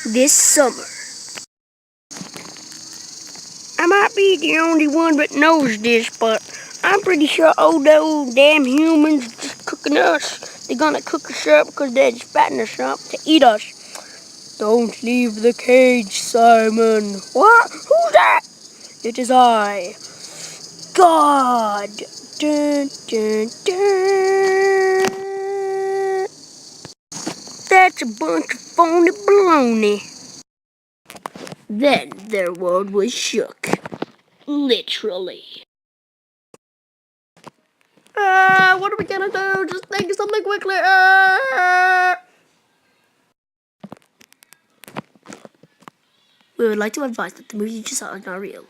this summer. I might be the only one that knows this, but I'm pretty sure all those damn humans are just cooking us. They're gonna cook us up because they're just fattening us up to eat us. Don't leave the cage, Simon. What? Who's that? It is I, God. Dun, dun, dun. That's a bunch of phony baloney. Then their world was shook. Literally. What are we gonna do? Just think of something quickly. We would like to advise that the movie you just saw is not real.